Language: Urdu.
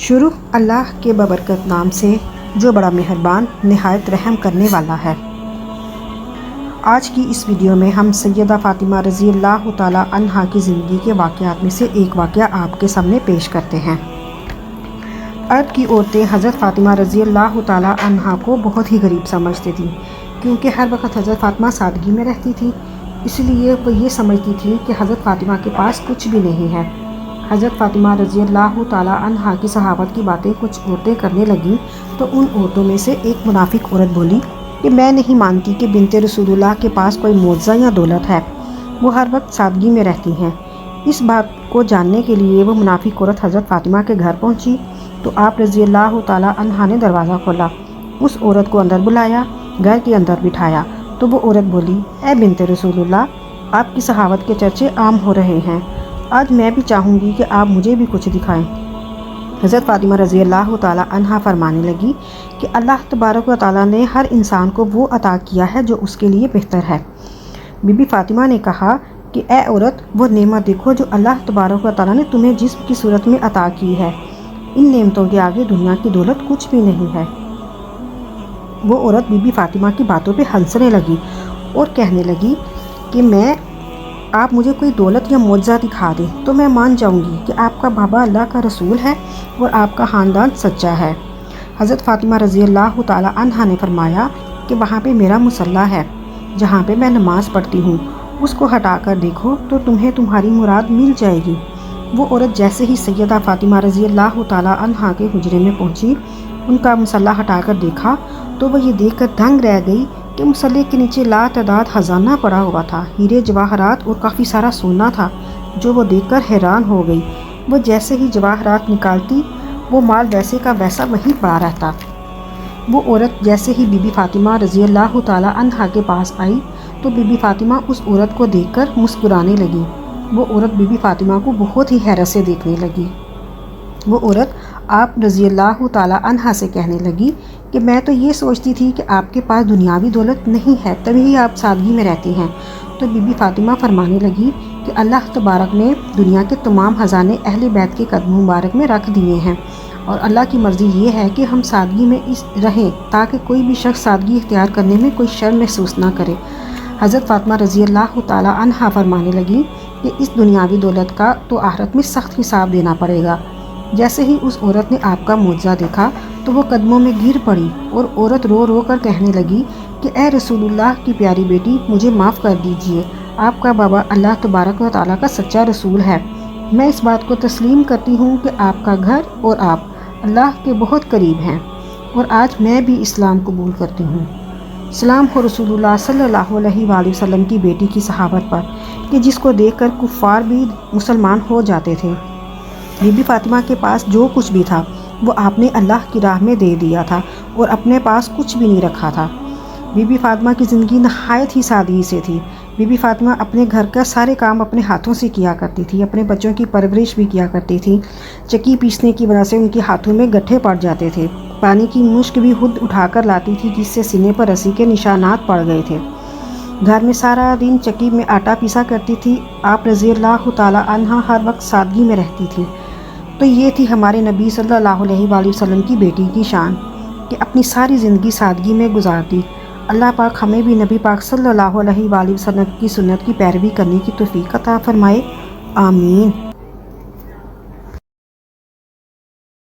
شروع اللہ کے ببرکت نام سے جو بڑا مہربان نہایت رحم کرنے والا ہے۔ آج کی اس ویڈیو میں ہم سیدہ فاطمہ رضی اللہ تعالیٰ عنہا کی زندگی کے واقعات میں سے ایک واقعہ آپ کے سامنے پیش کرتے ہیں۔ عرب کی عورتیں حضرت فاطمہ رضی اللہ تعالیٰ عنہا کو بہت ہی غریب سمجھتی تھیں، کیونکہ ہر وقت حضرت فاطمہ سادگی میں رہتی تھی، اس لیے وہ یہ سمجھتی تھی کہ حضرت فاطمہ کے پاس کچھ بھی نہیں ہے۔ حضرت فاطمہ رضی اللہ تعالیٰ عنہا کی صحابت کی باتیں کچھ عورتیں کرنے لگیں تو ان عورتوں میں سے ایک منافق عورت بولی کہ میں نہیں مانتی کہ بنت رسول اللہ کے پاس کوئی معجزہ یا دولت ہے، وہ ہر وقت سادگی میں رہتی ہیں۔ اس بات کو جاننے کے لیے وہ منافق عورت حضرت فاطمہ کے گھر پہنچی تو آپ رضی اللہ تعالیٰ عنہا نے دروازہ کھولا، اس عورت کو اندر بلایا، گھر کے اندر بٹھایا تو وہ عورت بولی، اے بنت رسول اللہ، آپ کی صحابت کے چرچے عام ہو رہے ہیں، آج میں بھی چاہوں گی کہ آپ مجھے بھی کچھ دکھائیں۔ حضرت فاطمہ رضی اللہ تعالیٰ عنہا فرمانے لگی کہ اللہ تبارک و تعالیٰ نے ہر انسان کو وہ عطا کیا ہے جو اس کے لیے بہتر ہے۔ بی بی فاطمہ نے کہا کہ اے عورت، وہ نعمت دیکھو جو اللہ تبارک و تعالیٰ نے تمہیں جسم کی صورت میں عطا کی ہے، ان نعمتوں کے آگے دنیا کی دولت کچھ بھی نہیں ہے۔ وہ عورت بی بی فاطمہ کی باتوں پہ ہنسنے لگی اور کہنے لگی کہ آپ مجھے کوئی دولت یا معجزہ دکھا دیں تو میں مان جاؤں گی کہ آپ کا بابا اللہ کا رسول ہے اور آپ کا خاندان سچا ہے۔ حضرت فاطمہ رضی اللہ تعالیٰ عنہا نے فرمایا کہ وہاں پہ میرا مصلی ہے جہاں پہ میں نماز پڑھتی ہوں، اس کو ہٹا کر دیکھو تو تمہیں تمہاری مراد مل جائے گی۔ وہ عورت جیسے ہی سیدہ فاطمہ رضی اللہ تعالیٰ عنہا کے حجرے میں پہنچی، ان کا مصلی ہٹا کر دیکھا تو وہ یہ دیکھ کر دنگ رہ گئی کہ مصلی کے نیچے لا تعداد خزانہ پڑا ہوا تھا، ہیرے جواہرات اور کافی سارا سونا تھا، جو وہ دیکھ کر حیران ہو گئی۔ وہ جیسے ہی جواہرات نکالتی، وہ مال ویسے کا ویسا وہیں پڑا رہتا۔ وہ عورت جیسے ہی بی بی فاطمہ رضی اللہ تعالیٰ عنہا کے پاس آئی تو بی بی فاطمہ اس عورت کو دیکھ کر مسکرانے لگی۔ وہ عورت بی بی فاطمہ کو بہت ہی حیرت سے دیکھنے لگی۔ وہ عورت آپ رضی اللہ تعالیٰ عنہا سے کہنے لگی کہ میں تو یہ سوچتی تھی کہ آپ کے پاس دنیاوی دولت نہیں ہے، تبھی آپ سادگی میں رہتی ہیں۔ تو بی بی فاطمہ فرمانے لگی کہ اللہ تبارک نے دنیا کے تمام خزانے اہل بیت کے قدم مبارک میں رکھ دیے ہیں، اور اللہ کی مرضی یہ ہے کہ ہم سادگی میں رہیں تاکہ کوئی بھی شخص سادگی اختیار کرنے میں کوئی شرم محسوس نہ کرے۔ حضرت فاطمہ رضی اللہ تعالیٰ عنہا فرمانے لگی کہ اس دنیاوی دولت کا تو آخرت میں سخت حساب دینا پڑے گا۔ جیسے ہی اس عورت نے آپ کا معجزہ دیکھا تو وہ قدموں میں گر پڑی اور عورت رو رو کر کہنے لگی کہ اے رسول اللہ کی پیاری بیٹی، مجھے معاف کر دیجئے، آپ کا بابا اللہ تبارک و تعالیٰ کا سچا رسول ہے۔ میں اس بات کو تسلیم کرتی ہوں کہ آپ کا گھر اور آپ اللہ کے بہت قریب ہیں، اور آج میں بھی اسلام قبول کرتی ہوں۔ سلام ہو رسول اللہ صلی اللہ علیہ وآلہ وسلم کی بیٹی کی صحابت پر کہ جس کو دیکھ کر کفار بھی مسلمان ہو جاتے تھے۔ بی بی فاطمہ کے پاس جو کچھ بھی تھا وہ آپ نے اللہ کی راہ میں دے دیا تھا اور اپنے پاس کچھ بھی نہیں رکھا تھا۔ بی بی فاطمہ کی زندگی نہایت ہی سادگی سے تھی۔ بی بی فاطمہ اپنے گھر کا سارے کام اپنے ہاتھوں سے کیا کرتی تھی، اپنے بچوں کی پرورش بھی کیا کرتی تھی۔ چکی پیسنے کی وجہ سے ان کے ہاتھوں میں گٹھے پڑ جاتے تھے، پانی کی مشک بھی خود اٹھا کر لاتی تھی جس سے سینے پر رسی کے نشانات پڑ گئے تھے۔ گھر میں سارا دن چکی میں آٹا پیسا کرتی تھی۔ آپ رضی اللہ تعالیٰ عنہا ہر وقت سادگی میں رہتی تھی۔ تو یہ تھی ہمارے نبی صلی اللہ علیہ وآلہ وسلم کی بیٹی کی شان کہ اپنی ساری زندگی سادگی میں گزارتی۔ اللہ پاک ہمیں بھی نبی پاک صلی اللہ علیہ وآلہ وسلم کی سنت کی پیروی کرنے کی توفیق عطا فرمائے، آمین۔